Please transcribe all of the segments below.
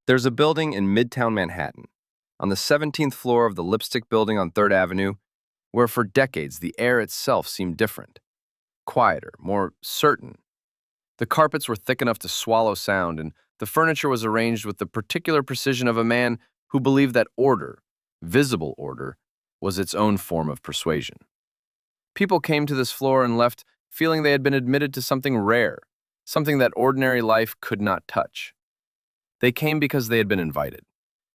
There's a building in Midtown Manhattan, on the 17th floor of the Lipstick Building on 3rd Avenue, where for decades the air itself seemed different, quieter, more certain. The carpets were thick enough to swallow sound, and the furniture was arranged with the particular precision of a man who believed that order, visible order, was its own form of persuasion. People came to this floor and left feeling they had been admitted to something rare, something that ordinary life could not touch. They came because they had been invited,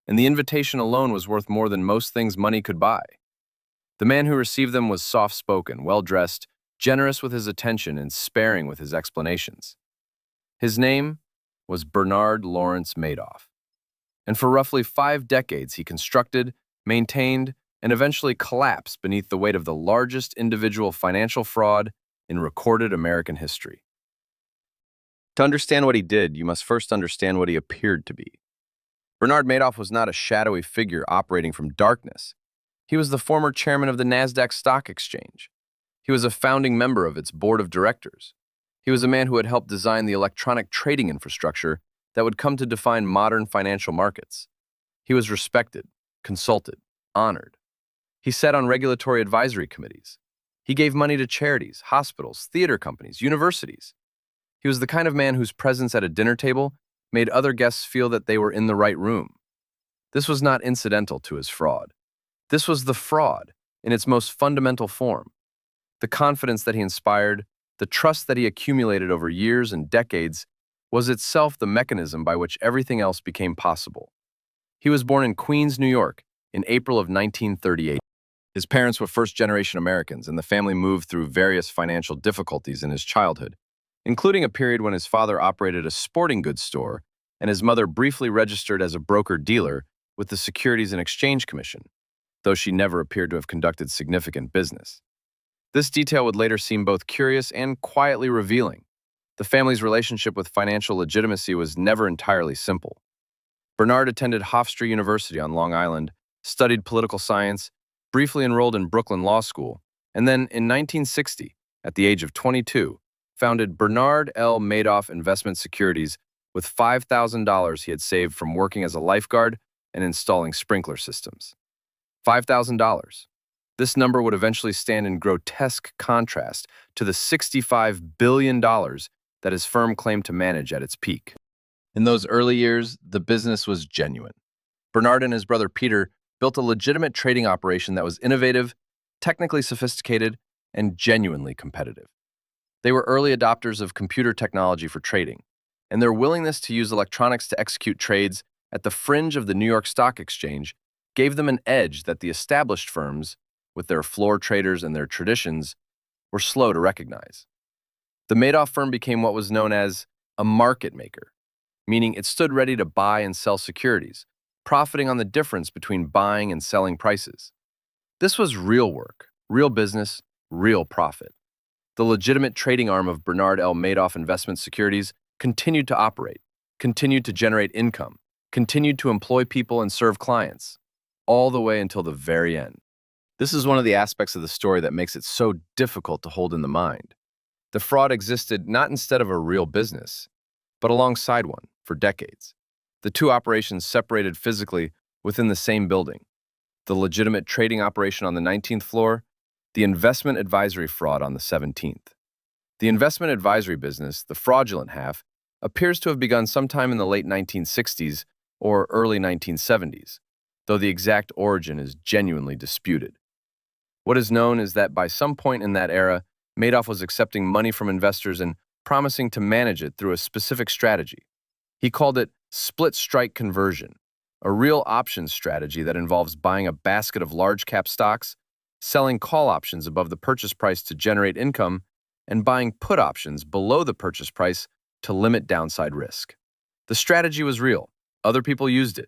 and the invitation alone was worth more than most things money could buy. The man who received them was soft-spoken, well-dressed, generous with his attention, and sparing with his explanations. His name was Bernard Lawrence Madoff, and for roughly 5 decades he constructed, maintained, and eventually collapsed beneath the weight of the largest individual financial fraud in recorded American history. To understand what he did, you must first understand what he appeared to be. Bernard Madoff was not a shadowy figure operating from darkness. He was the former chairman of the NASDAQ stock exchange. He was a founding member of its board of directors. He was a man who had helped design the electronic trading infrastructure that would come to define modern financial markets. He was respected, consulted, honored. He sat on regulatory advisory committees. He gave money to charities, hospitals, theater companies, universities. He was the kind of man whose presence at a dinner table made other guests feel that they were in the right room. This was not incidental to his fraud. This was the fraud in its most fundamental form. The confidence that he inspired, the trust that he accumulated over years and decades, was itself the mechanism by which everything else became possible. He was born in Queens, New York, in April of 1938. His parents were first-generation Americans, and the family moved through various financial difficulties in his childhood, including a period when his father operated a sporting goods store and his mother briefly registered as a broker-dealer with the Securities and Exchange Commission, though she never appeared to have conducted significant business. This detail would later seem both curious and quietly revealing. The family's relationship with financial legitimacy was never entirely simple. Bernard attended Hofstra University on Long Island, studied political science, briefly enrolled in Brooklyn Law School, and then in 1960, at the age of 22, founded Bernard L. Madoff Investment Securities with $5,000 he had saved from working as a lifeguard and installing sprinkler systems. $5,000. This number would eventually stand in grotesque contrast to the $65 billion that his firm claimed to manage at its peak. In those early years, the business was genuine. Bernard and his brother Peter built a legitimate trading operation that was innovative, technically sophisticated, and genuinely competitive. They were early adopters of computer technology for trading, and their willingness to use electronics to execute trades at the fringe of the New York Stock Exchange gave them an edge that the established firms, with their floor traders and their traditions, were slow to recognize. The Madoff firm became what was known as a market maker, meaning it stood ready to buy and sell securities, profiting on the difference between buying and selling prices. This was real work, real business, real profit. The legitimate trading arm of Bernard L. Madoff Investment Securities continued to operate, continued to generate income, continued to employ people and serve clients, all the way until the very end. This is one of the aspects of the story that makes it so difficult to hold in the mind. The fraud existed not instead of a real business, but alongside one for decades. The two operations separated physically within the same building. The legitimate trading operation on the 19th floor, the investment advisory fraud on the 17th. The investment advisory business, the fraudulent half, appears to have begun sometime in the late 1960s or early 1970s, though the exact origin is genuinely disputed. What is known is that by some point in that era, Madoff was accepting money from investors and promising to manage it through a specific strategy. He called it split strike conversion, a real options strategy that involves buying a basket of large-cap stocks, selling call options above the purchase price to generate income, and buying put options below the purchase price to limit downside risk. The strategy was real. Other people used it.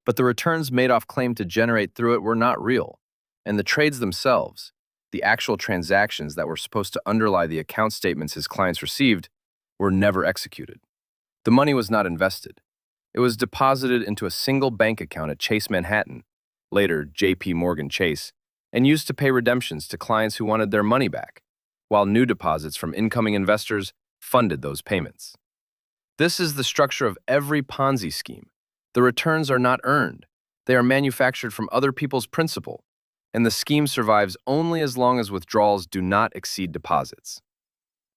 But the returns Madoff claimed to generate through it were not real, and the trades themselves, the actual transactions that were supposed to underlie the account statements his clients received, were never executed. The money was not invested. It was deposited into a single bank account at Chase Manhattan, later J.P. Morgan Chase, and used to pay redemptions to clients who wanted their money back, while new deposits from incoming investors funded those payments. This is the structure of every Ponzi scheme, The returns are not earned. They are manufactured from other people's principal, and the scheme survives only as long as withdrawals do not exceed deposits.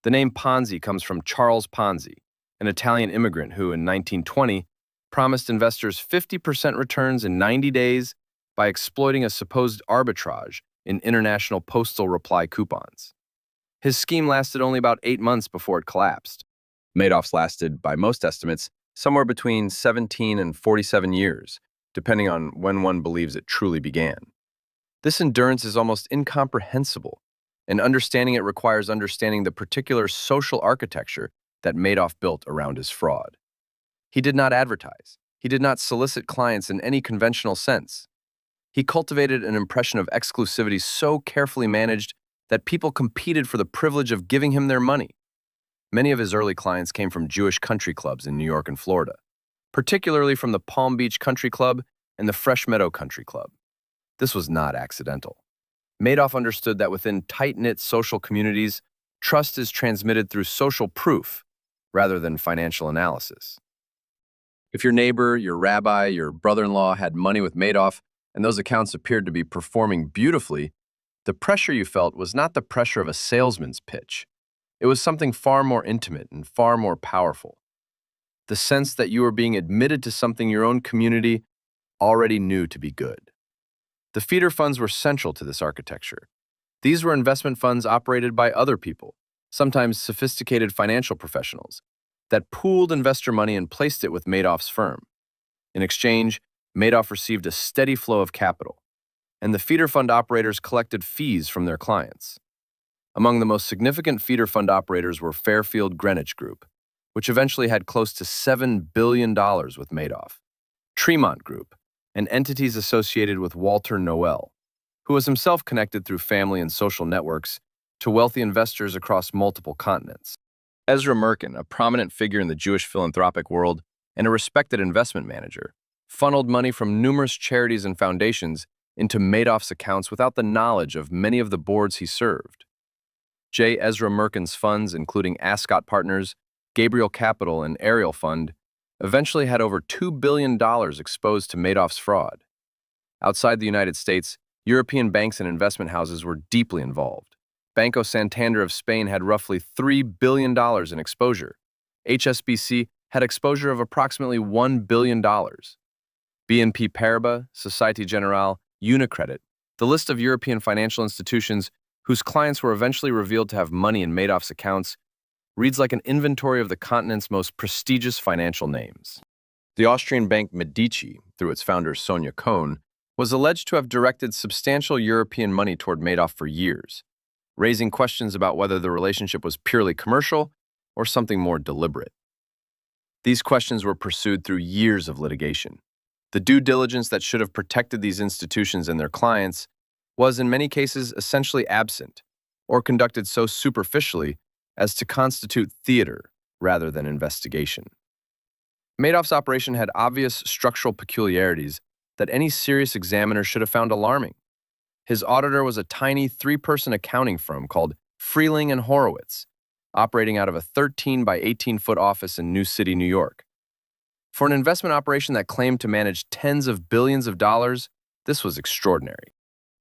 The name Ponzi comes from Charles Ponzi, an Italian immigrant who, in 1920, promised investors 50% returns in 90 days by exploiting a supposed arbitrage in international postal reply coupons. His scheme lasted only about 8 months before it collapsed. Madoff's lasted, by most estimates, somewhere between 17 and 47 years, depending on when one believes it truly began. This endurance is almost incomprehensible, and understanding it requires understanding the particular social architecture that Madoff built around his fraud. He did not advertise. He did not solicit clients in any conventional sense. He cultivated an impression of exclusivity so carefully managed that people competed for the privilege of giving him their money. Many of his early clients came from Jewish country clubs in New York and Florida, particularly from the Palm Beach Country Club and the Fresh Meadow Country Club. This was not accidental. Madoff understood that within tight-knit social communities, trust is transmitted through social proof rather than financial analysis. If your neighbor, your rabbi, your brother-in-law had money with Madoff, and those accounts appeared to be performing beautifully, the pressure you felt was not the pressure of a salesman's pitch. It was something far more intimate and far more powerful. The sense that you were being admitted to something your own community already knew to be good. The feeder funds were central to this architecture. These were investment funds operated by other people, sometimes sophisticated financial professionals, that pooled investor money and placed it with Madoff's firm. In exchange, Madoff received a steady flow of capital, and the feeder fund operators collected fees from their clients. Among the most significant feeder fund operators were Fairfield Greenwich Group, which eventually had close to $7 billion with Madoff, Tremont Group, and entities associated with Walter Noel, who was himself connected through family and social networks to wealthy investors across multiple continents. Ezra Merkin, a prominent figure in the Jewish philanthropic world and a respected investment manager, funneled money from numerous charities and foundations into Madoff's accounts without the knowledge of many of the boards he served. J. Ezra Merkin's funds, including Ascot Partners, Gabriel Capital, and Ariel Fund, eventually had over $2 billion exposed to Madoff's fraud. Outside the United States, European banks and investment houses were deeply involved. Banco Santander of Spain had roughly $3 billion in exposure. HSBC had exposure of approximately $1 billion. BNP Paribas, Société Générale, UniCredit, the list of European financial institutions whose clients were eventually revealed to have money in Madoff's accounts, reads like an inventory of the continent's most prestigious financial names. The Austrian bank Medici, through its founder Sonia Cohn, was alleged to have directed substantial European money toward Madoff for years, raising questions about whether the relationship was purely commercial or something more deliberate. These questions were pursued through years of litigation. The due diligence that should have protected these institutions and their clients was in many cases essentially absent, or conducted so superficially as to constitute theater rather than investigation. Madoff's operation had obvious structural peculiarities that any serious examiner should have found alarming. His auditor was a tiny 3-person accounting firm called Freeling and Horowitz, operating out of a 13 by 18-foot office in New City, New York. For an investment operation that claimed to manage tens of billions of dollars, this was extraordinary.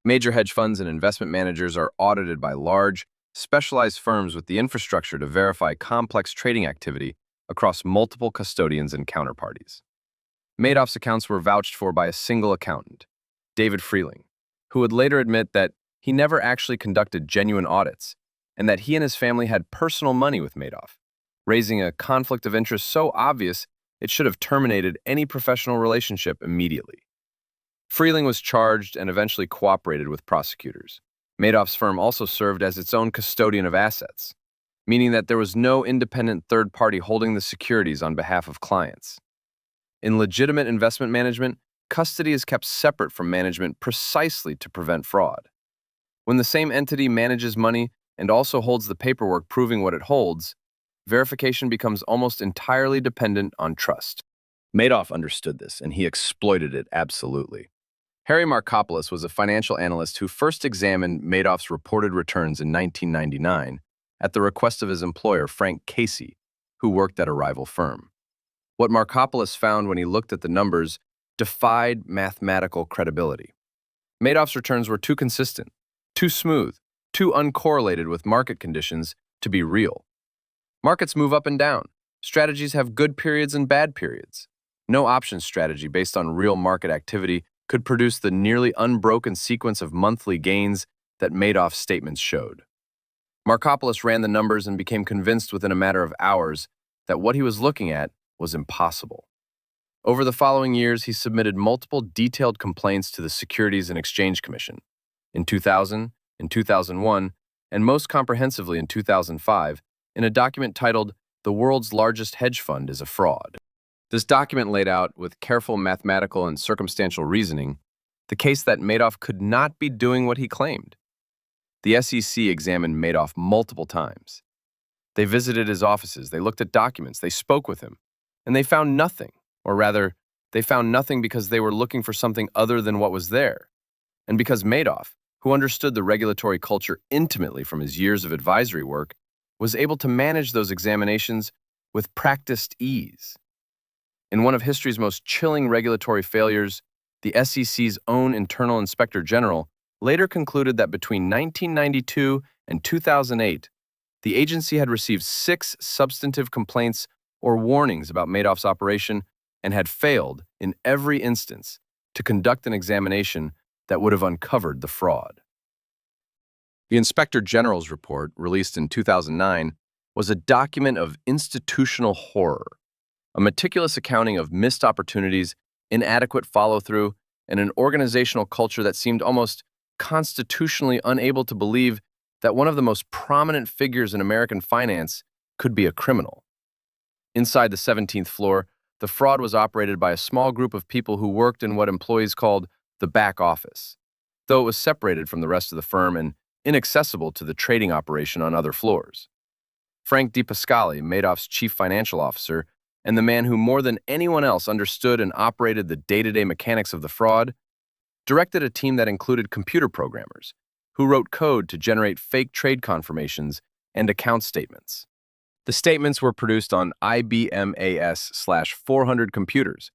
Major hedge funds and investment managers are audited by large, specialized firms with the infrastructure to verify complex trading activity across multiple custodians and counterparties. Madoff's accounts were vouched for by a single accountant, David Freeling, who would later admit that he never actually conducted genuine audits and that he and his family had personal money with Madoff, raising a conflict of interest so obvious it should have terminated any professional relationship immediately. Freeling was charged and eventually cooperated with prosecutors. Madoff's firm also served as its own custodian of assets, meaning that there was no independent third party holding the securities on behalf of clients. In legitimate investment management, custody is kept separate from management precisely to prevent fraud. When the same entity manages money and also holds the paperwork proving what it holds, verification becomes almost entirely dependent on trust. Madoff understood this, and he exploited it absolutely. Harry Markopolos was a financial analyst who first examined Madoff's reported returns in 1999 at the request of his employer, Frank Casey, who worked at a rival firm. What Markopolos found when he looked at the numbers defied mathematical credibility. Madoff's returns were too consistent, too smooth, too uncorrelated with market conditions to be real. Markets move up and down. Strategies have good periods and bad periods. No option strategy based on real market activity could produce the nearly unbroken sequence of monthly gains that Madoff's statements showed. Markopolos ran the numbers and became convinced within a matter of hours that what he was looking at was impossible. Over the following years, he submitted multiple detailed complaints to the Securities and Exchange Commission. In 2000, in 2001, and most comprehensively in 2005, in a document titled "The World's Largest Hedge Fund is a Fraud." This document laid out, with careful mathematical and circumstantial reasoning, the case that Madoff could not be doing what he claimed. The SEC examined Madoff multiple times. They visited his offices, they looked at documents, they spoke with him, and they found nothing. Or rather, they found nothing because they were looking for something other than what was there. And because Madoff, who understood the regulatory culture intimately from his years of advisory work, was able to manage those examinations with practiced ease. In one of history's most chilling regulatory failures, the SEC's own internal inspector general later concluded that between 1992 and 2008, the agency had received 6 substantive complaints or warnings about Madoff's operation and had failed, in every instance, to conduct an examination that would have uncovered the fraud. The Inspector General's report, released in 2009, was a document of institutional horror, a meticulous accounting of missed opportunities, inadequate follow-through, and an organizational culture that seemed almost constitutionally unable to believe that one of the most prominent figures in American finance could be a criminal. Inside the 17th floor, the fraud was operated by a small group of people who worked in what employees called the back office, though it was separated from the rest of the firm and inaccessible to the trading operation on other floors. Frank DePascali, Madoff's chief financial officer, and the man who more than anyone else understood and operated the day-to-day mechanics of the fraud, directed a team that included computer programmers who wrote code to generate fake trade confirmations and account statements. The statements were produced on IBM AS/400 computers,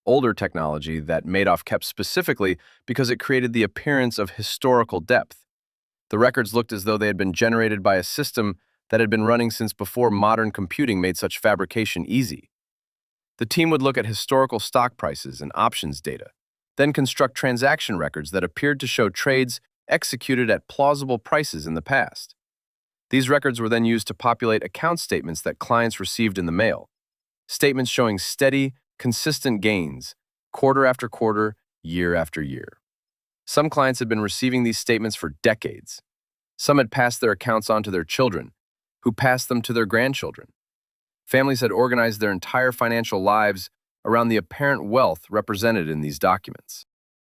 older technology that Madoff kept specifically because it created the appearance of historical depth. The records looked as though they had been generated by a system that had been running since before modern computing made such fabrication easy. The team would look at historical stock prices and options data, then construct transaction records that appeared to show trades executed at plausible prices in the past. These records were then used to populate account statements that clients received in the mail, statements showing steady, consistent gains, quarter after quarter, year after year. Some clients had been receiving these statements for decades. Some had passed their accounts on to their children, who passed them to their grandchildren. Families had organized their entire financial lives around the apparent wealth represented in these documents.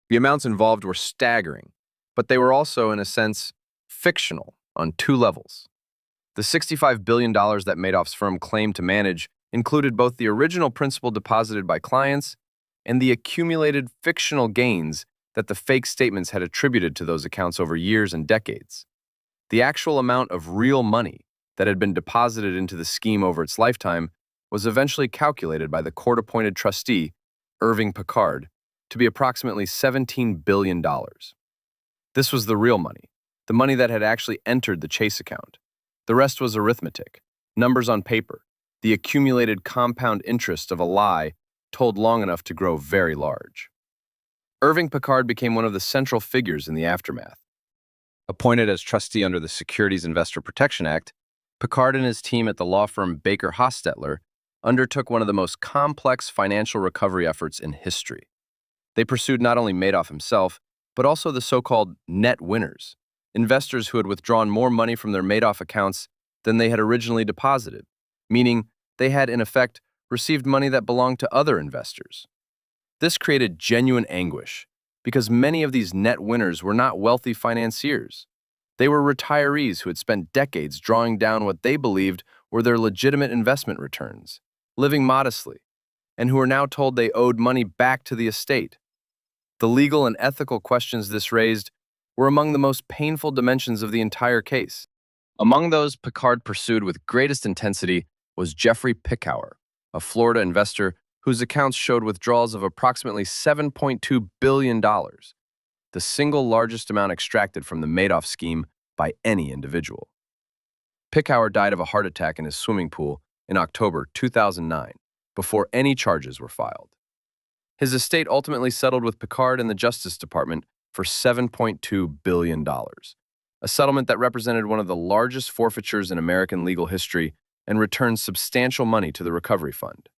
The amounts involved were staggering, but they were also, in a sense, fictional on 2 levels. The $65 billion that Madoff's firm claimed to manage included both the original principal deposited by clients and the accumulated fictional gains that the fake statements had attributed to those accounts over years and decades. The actual amount of real money that had been deposited into the scheme over its lifetime was eventually calculated by the court-appointed trustee, Irving Picard, to be approximately $17 billion. This was the real money, the money that had actually entered the Chase account. The rest was arithmetic, numbers on paper, the accumulated compound interest of a lie told long enough to grow very large. Irving Picard became one of the central figures in the aftermath. Appointed as trustee under the Securities Investor Protection Act, Picard and his team at the law firm Baker Hostetler undertook one of the most complex financial recovery efforts in history. They pursued not only Madoff himself, but also the so-called net winners, investors who had withdrawn more money from their Madoff accounts than they had originally deposited, meaning they had, in effect, received money that belonged to other investors. This created genuine anguish, because many of these net winners were not wealthy financiers. They were retirees who had spent decades drawing down what they believed were their legitimate investment returns, living modestly, and who were now told they owed money back to the estate. The legal and ethical questions this raised were among the most painful dimensions of the entire case. Among those Picard pursued with greatest intensity was Jeffrey Pickauer, a Florida investor whose accounts showed withdrawals of approximately $7.2 billion, the single largest amount extracted from the Madoff scheme by any individual. Picard died of a heart attack in his swimming pool in October 2009, before any charges were filed. His estate ultimately settled with Picard and the Justice Department for $7.2 billion, a settlement that represented one of the largest forfeitures in American legal history and returned substantial money to the recovery fund.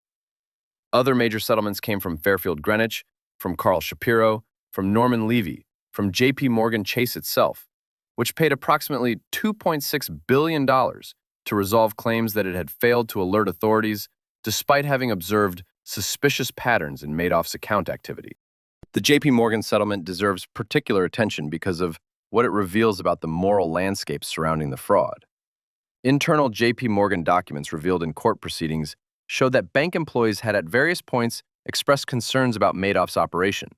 Other major settlements came from Fairfield Greenwich, from Carl Shapiro, from Norman Levy, from J.P. Morgan Chase itself, which paid approximately $2.6 billion to resolve claims that it had failed to alert authorities despite having observed suspicious patterns in Madoff's account activity. The J.P. Morgan settlement deserves particular attention because of what it reveals about the moral landscape surrounding the fraud. Internal J.P. Morgan documents revealed in court proceedings showed that bank employees had at various points expressed concerns about Madoff's operation.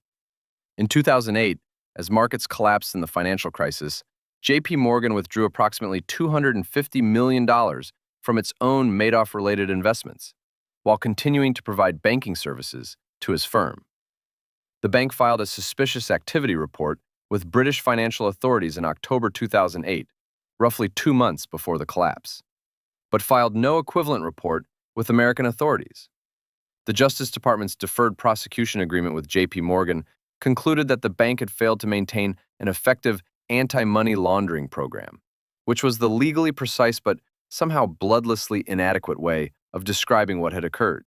In 2008, as markets collapsed in the financial crisis, J.P. Morgan withdrew approximately $250 million from its own Madoff-related investments, while continuing to provide banking services to his firm. The bank filed a suspicious activity report with British financial authorities in October 2008, roughly 2 months before the collapse, but filed no equivalent report with American authorities. The Justice Department's deferred prosecution agreement with J.P. Morgan concluded that the bank had failed to maintain an effective anti-money laundering program, which was the legally precise but somehow bloodlessly inadequate way of describing what had occurred.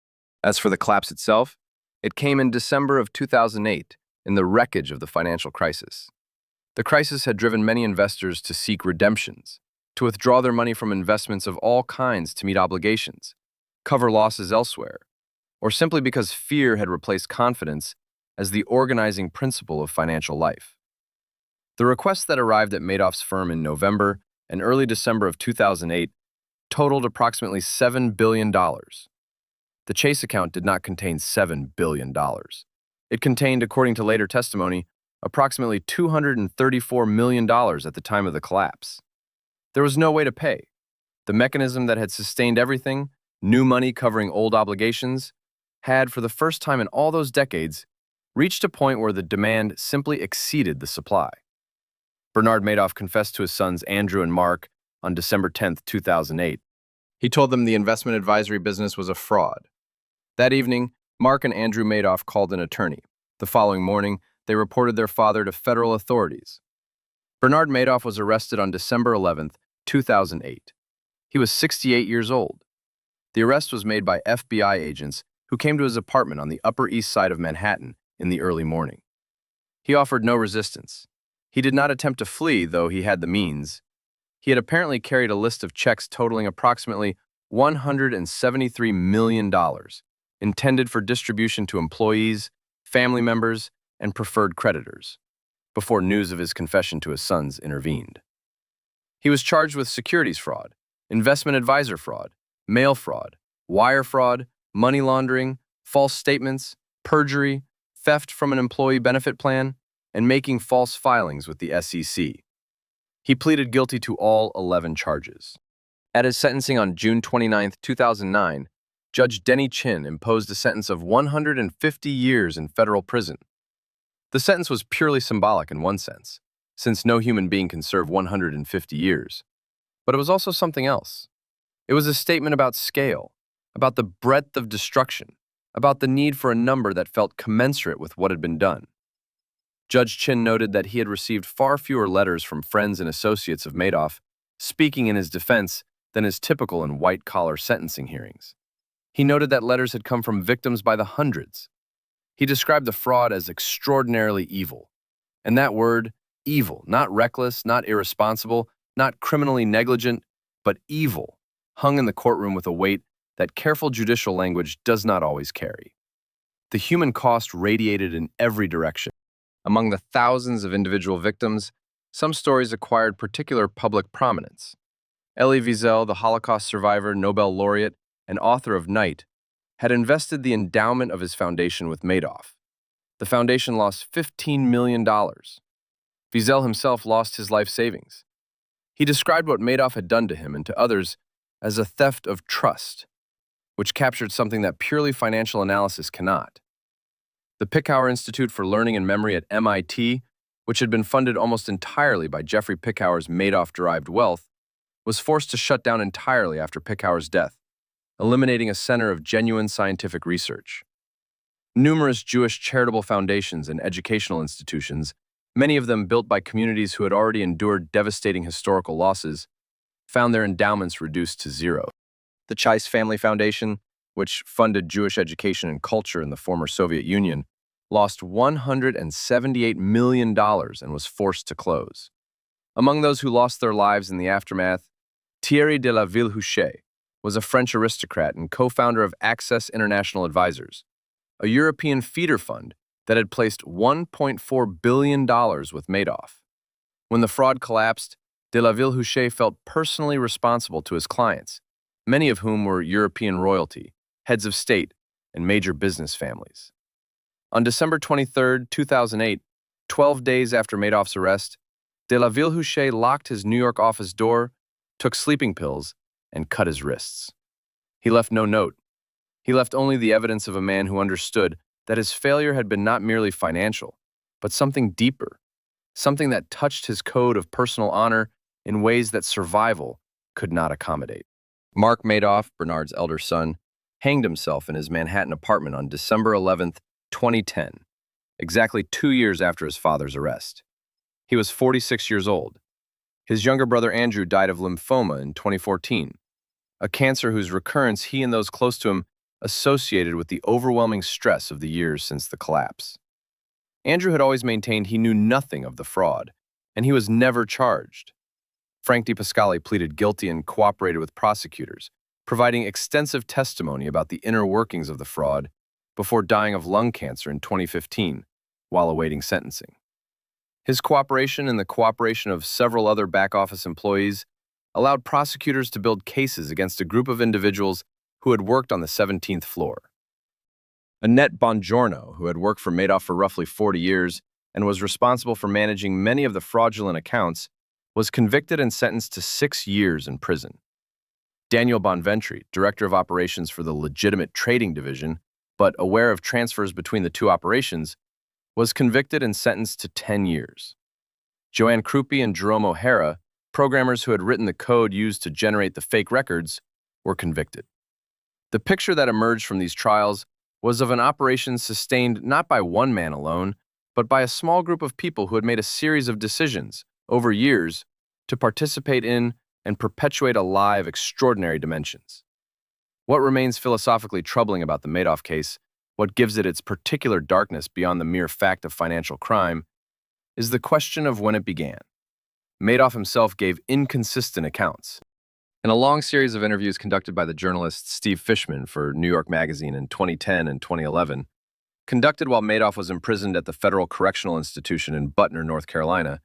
As for the collapse itself, it came in December of 2008, in the wreckage of the financial crisis. The crisis had driven many investors to seek redemptions, to withdraw their money from investments of all kinds to meet obligations, cover losses elsewhere, or simply because fear had replaced confidence as the organizing principle of financial life. The requests that arrived at Madoff's firm in November and early December of 2008 totaled approximately $7 billion. The Chase account did not contain $7 billion. It contained, according to later testimony, approximately $234 million at the time of the collapse. There was no way to pay. The mechanism that had sustained everything, new money covering old obligations, had, for the first time in all those decades, reached a point where the demand simply exceeded the supply. Bernard Madoff confessed to his sons Andrew and Mark on December 10, 2008. He told them the investment advisory business was a fraud. That evening, Mark and Andrew Madoff called an attorney. The following morning, they reported their father to federal authorities. Bernard Madoff was arrested on December 11, 2008. He was 68 years old. The arrest was made by FBI agents who came to his apartment on the Upper East Side of Manhattan in the early morning. He offered no resistance. He did not attempt to flee, though he had the means. He had apparently carried a list of checks totaling approximately $173 million, intended for distribution to employees, family members, and preferred creditors, before news of his confession to his sons intervened. He was charged with securities fraud, investment advisor fraud, mail fraud, wire fraud, money laundering, false statements, perjury, theft from an employee benefit plan, and making false filings with the SEC. He pleaded guilty to all 11 charges. At his sentencing on June 29, 2009, Judge Denny Chin imposed a sentence of 150 years in federal prison. The sentence was purely symbolic in one sense, since no human being can serve 150 years. But it was also something else. It was a statement about scale, about the breadth of destruction, about the need for a number that felt commensurate with what had been done. Judge Chin noted that he had received far fewer letters from friends and associates of Madoff speaking in his defense than is typical in white-collar sentencing hearings. He noted that letters had come from victims by the hundreds. He described the fraud as extraordinarily evil. And that word, evil, not reckless, not irresponsible, not criminally negligent, but evil, hung in the courtroom with a weight that careful judicial language does not always carry. The human cost radiated in every direction. Among the thousands of individual victims, some stories acquired particular public prominence. Elie Wiesel, the Holocaust survivor, Nobel laureate, and author of Night, had invested the endowment of his foundation with Madoff. The foundation lost $15 million. Wiesel himself lost his life savings. He described what Madoff had done to him and to others as a theft of trust. which captured something that purely financial analysis cannot. The Picower Institute for Learning and Memory at MIT, which had been funded almost entirely by Jeffrey Picower's Madoff-derived wealth, was forced to shut down entirely after Picower's death, eliminating a center of genuine scientific research. Numerous Jewish charitable foundations and educational institutions, many of them built by communities who had already endured devastating historical losses, found their endowments reduced to zero. The Chase Family Foundation, which funded Jewish education and culture in the former Soviet Union, lost $178 million and was forced to close. Among those who lost their lives in the aftermath, Thierry de la Ville-Huchet was a French aristocrat and co-founder of Access International Advisors, a European feeder fund that had placed $1.4 billion with Madoff. When the fraud collapsed, de la Ville-Huchet felt personally responsible to his clients, many of whom were European royalty, heads of state, and major business families. On December 23, 2008, 12 days after Madoff's arrest, de la Ville-Huchet locked his New York office door, took sleeping pills, and cut his wrists. He left no note. He left only the evidence of a man who understood that his failure had been not merely financial, but something deeper, something that touched his code of personal honor in ways that survival could not accommodate. Mark Madoff, Bernard's elder son, hanged himself in his Manhattan apartment on December 11, 2010, exactly 2 years after his father's arrest. He was 46 years old. His younger brother Andrew died of lymphoma in 2014, a cancer whose recurrence he and those close to him associated with the overwhelming stress of the years since the collapse. Andrew had always maintained he knew nothing of the fraud, and he was never charged. Frank DiPascali pleaded guilty and cooperated with prosecutors, providing extensive testimony about the inner workings of the fraud before dying of lung cancer in 2015 while awaiting sentencing. His cooperation and the cooperation of several other back-office employees allowed prosecutors to build cases against a group of individuals who had worked on the 17th floor. Annette Bongiorno, who had worked for Madoff for roughly 40 years and was responsible for managing many of the fraudulent accounts, was convicted and sentenced to 6 years in prison. Daniel Bonventry, director of operations for the legitimate trading division, but aware of transfers between the two operations, was convicted and sentenced to 10 years. Joanne Krupe and Jerome O'Hara, programmers who had written the code used to generate the fake records, were convicted. The picture that emerged from these trials was of an operation sustained not by one man alone, but by a small group of people who had made a series of decisions, over years, to participate in and perpetuate a lie of extraordinary dimensions. What remains philosophically troubling about the Madoff case, what gives it its particular darkness beyond the mere fact of financial crime, is the question of when it began. Madoff himself gave inconsistent accounts. In a long series of interviews conducted by the journalist Steve Fishman for New York Magazine in 2010 and 2011, conducted while Madoff was imprisoned at the Federal Correctional Institution in Butner, North Carolina,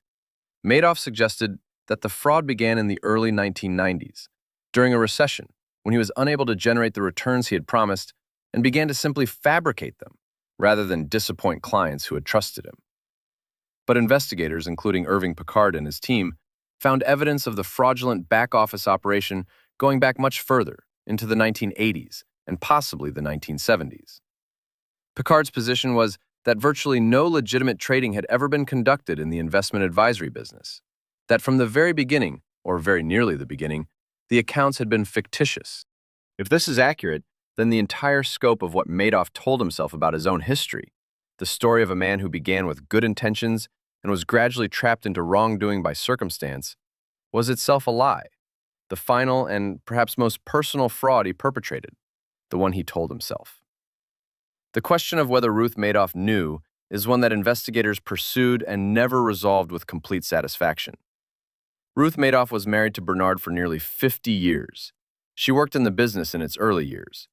Madoff suggested that the fraud began in the early 1990s, during a recession, when he was unable to generate the returns he had promised and began to simply fabricate them, rather than disappoint clients who had trusted him. But investigators, including Irving Picard and his team, found evidence of the fraudulent back-office operation going back much further, into the 1980s and possibly the 1970s. Picard's position was that virtually no legitimate trading had ever been conducted in the investment advisory business, that from the very beginning, or very nearly the beginning, the accounts had been fictitious. If this is accurate, then the entire scope of what Madoff told himself about his own history, the story of a man who began with good intentions and was gradually trapped into wrongdoing by circumstance, was itself a lie, the final and perhaps most personal fraud he perpetrated, the one he told himself. The question of whether Ruth Madoff knew is one that investigators pursued and never resolved with complete satisfaction. Ruth Madoff was married to Bernard for nearly 50 years. She worked in the business in its early years.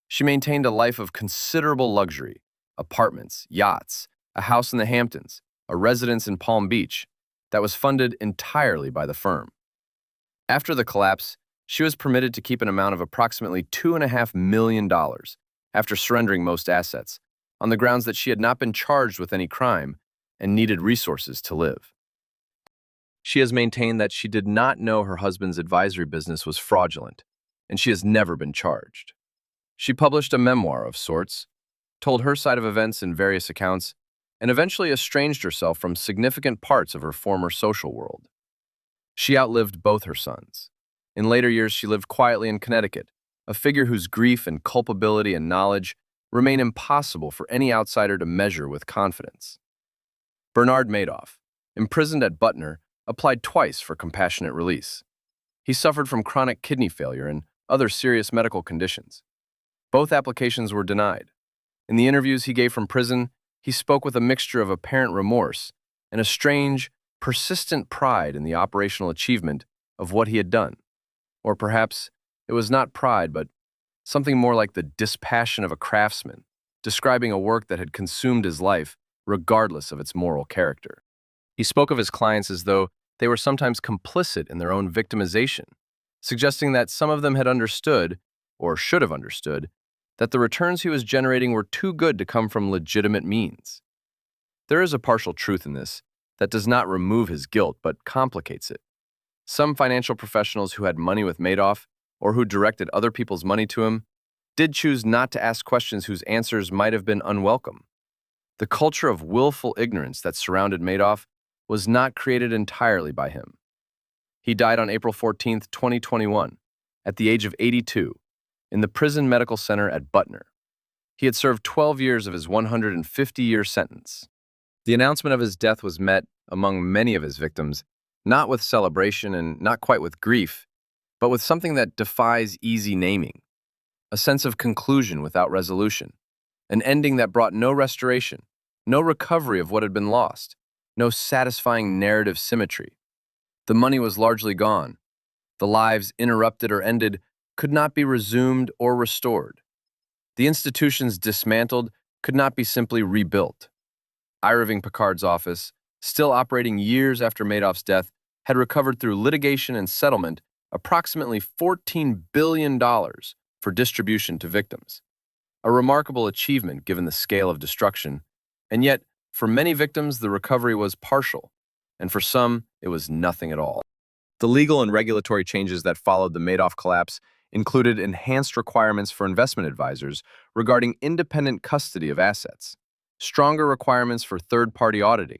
She maintained a life of considerable luxury, apartments, yachts, a house in the Hamptons, a residence in Palm Beach, that was funded entirely by the firm. After the collapse, she was permitted to keep an amount of approximately $2.5 million after surrendering most assets, on the grounds that she had not been charged with any crime and needed resources to live. She has maintained that she did not know her husband's advisory business was fraudulent, and she has never been charged. She published a memoir of sorts, told her side of events in various accounts, and eventually estranged herself from significant parts of her former social world. She outlived both her sons. In later years, she lived quietly in Connecticut, a figure whose grief and culpability and knowledge remain impossible for any outsider to measure with confidence. Bernard Madoff, imprisoned at Butner, applied twice for compassionate release. He suffered from chronic kidney failure and other serious medical conditions. Both applications were denied. In the interviews he gave from prison, he spoke with a mixture of apparent remorse and a strange, persistent pride in the operational achievement of what he had done. Or perhaps it was not pride, but something more like the dispassion of a craftsman, describing a work that had consumed his life regardless of its moral character. He spoke of his clients as though they were sometimes complicit in their own victimization, suggesting that some of them had understood, or should have understood, that the returns he was generating were too good to come from legitimate means. There is a partial truth in this that does not remove his guilt but complicates it. Some financial professionals who had money with Madoff, or who directed other people's money to him, did choose not to ask questions whose answers might have been unwelcome. The culture of willful ignorance that surrounded Madoff was not created entirely by him. He died on April 14, 2021, at the age of 82, in the Prison Medical Center at Butner. He had served 12 years of his 150-year sentence. The announcement of his death was met, among many of his victims, not with celebration and not quite with grief, but with something that defies easy naming, a sense of conclusion without resolution, an ending that brought no restoration, no recovery of what had been lost, no satisfying narrative symmetry. The money was largely gone. The lives interrupted or ended could not be resumed or restored. The institutions dismantled could not be simply rebuilt. Irving Picard's office, still operating years after Madoff's death, had recovered through litigation and settlement approximately $14 billion for distribution to victims. A remarkable achievement given the scale of destruction, and yet, for many victims, the recovery was partial, and for some, it was nothing at all. The legal and regulatory changes that followed the Madoff collapse included enhanced requirements for investment advisors regarding independent custody of assets, stronger requirements for third-party auditing,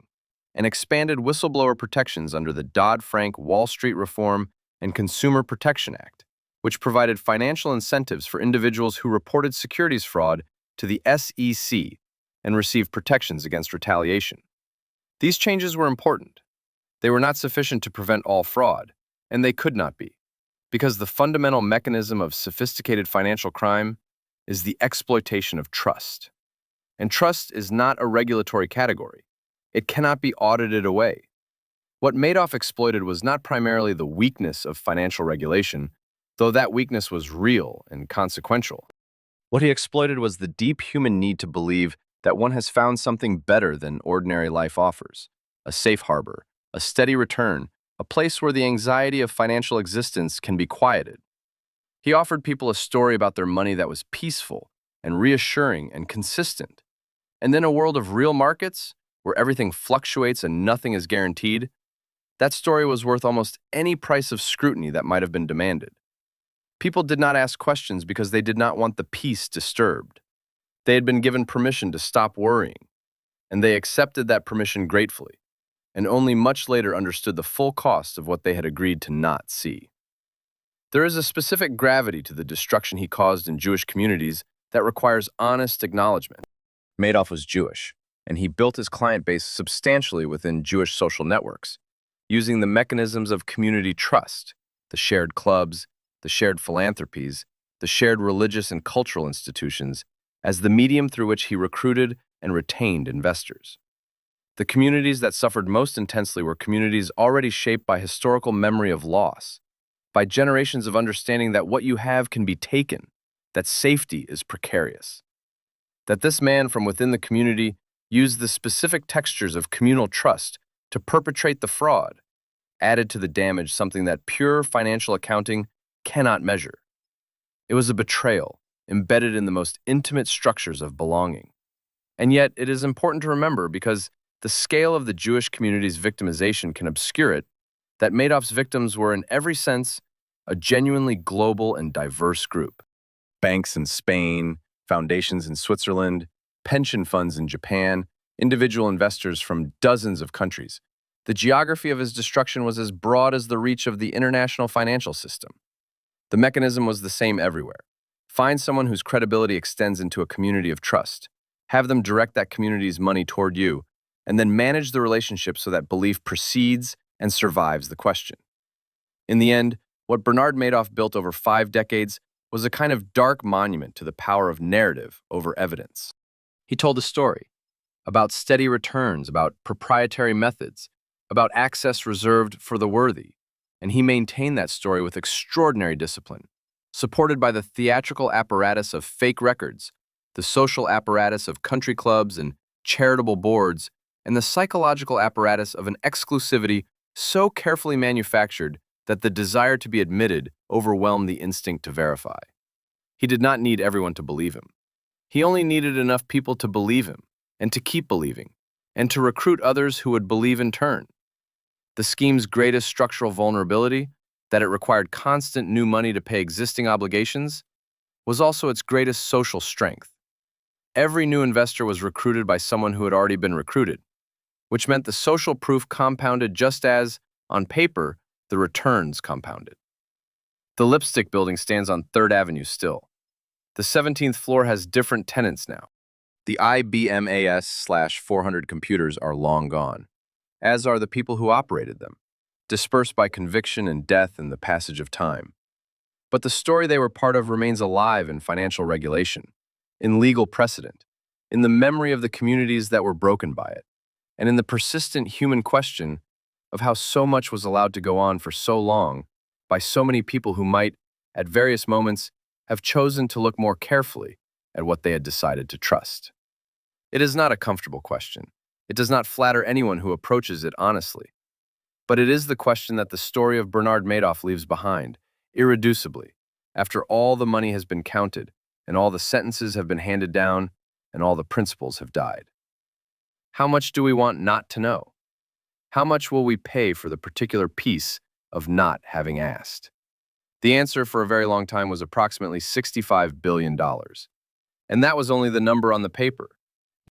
and expanded whistleblower protections under the Dodd-Frank Wall Street Reform and Consumer Protection Act, which provided financial incentives for individuals who reported securities fraud to the SEC and received protections against retaliation. These changes were important. They were not sufficient to prevent all fraud, and they could not be, because the fundamental mechanism of sophisticated financial crime is the exploitation of trust. And trust is not a regulatory category. It cannot be audited away. What Madoff exploited was not primarily the weakness of financial regulation, though that weakness was real and consequential. What he exploited was the deep human need to believe that one has found something better than ordinary life offers, a safe harbor, a steady return, a place where the anxiety of financial existence can be quieted. He offered people a story about their money that was peaceful and reassuring and consistent. And then a world of real markets, where everything fluctuates and nothing is guaranteed, that story was worth almost any price of scrutiny that might have been demanded. People did not ask questions because they did not want the peace disturbed. They had been given permission to stop worrying, and they accepted that permission gratefully, and only much later understood the full cost of what they had agreed to not see. There is a specific gravity to the destruction he caused in Jewish communities that requires honest acknowledgement. Madoff was Jewish, and he built his client base substantially within Jewish social networks, using the mechanisms of community trust, the shared clubs, the shared philanthropies, the shared religious and cultural institutions, as the medium through which he recruited and retained investors. The communities that suffered most intensely were communities already shaped by historical memory of loss, by generations of understanding that what you have can be taken, that safety is precarious. That this man from within the community used the specific textures of communal trust to perpetrate the fraud added to the damage something that pure financial accounting cannot measure. It was a betrayal embedded in the most intimate structures of belonging. And yet, it is important to remember, because the scale of the Jewish community's victimization can obscure it, that Madoff's victims were in every sense a genuinely global and diverse group. Banks in Spain, foundations in Switzerland, pension funds in Japan, individual investors from dozens of countries. The geography of his destruction was as broad as the reach of the international financial system. The mechanism was the same everywhere. Find someone whose credibility extends into a community of trust. Have them direct that community's money toward you, and then manage the relationship so that belief precedes and survives the question. In the end, what Bernard Madoff built over 5 decades was a kind of dark monument to the power of narrative over evidence. He told a story about steady returns, about proprietary methods, about access reserved for the worthy, and he maintained that story with extraordinary discipline, supported by the theatrical apparatus of fake records, the social apparatus of country clubs and charitable boards, and the psychological apparatus of an exclusivity so carefully manufactured that the desire to be admitted overwhelmed the instinct to verify. He did not need everyone to believe him. He only needed enough people to believe him, and to keep believing, and to recruit others who would believe in turn. The scheme's greatest structural vulnerability, that it required constant new money to pay existing obligations, was also its greatest social strength. Every new investor was recruited by someone who had already been recruited, which meant the social proof compounded just as, on paper, the returns compounded. The Lipstick Building stands on 3rd Avenue still. The 17th floor has different tenants now. The IBMAS/400 computers are long gone, as are the people who operated them, dispersed by conviction and death in the passage of time. But the story they were part of remains alive in financial regulation, in legal precedent, in the memory of the communities that were broken by it, and in the persistent human question of how so much was allowed to go on for so long by so many people who might, at various moments, have chosen to look more carefully at what they had decided to trust. It is not a comfortable question. It does not flatter anyone who approaches it honestly. But it is the question that the story of Bernard Madoff leaves behind, irreducibly, after all the money has been counted, and all the sentences have been handed down, and all the principles have died. How much do we want not to know? How much will we pay for the particular piece of not having asked? The answer for a very long time was approximately $65 billion. And that was only the number on the paper.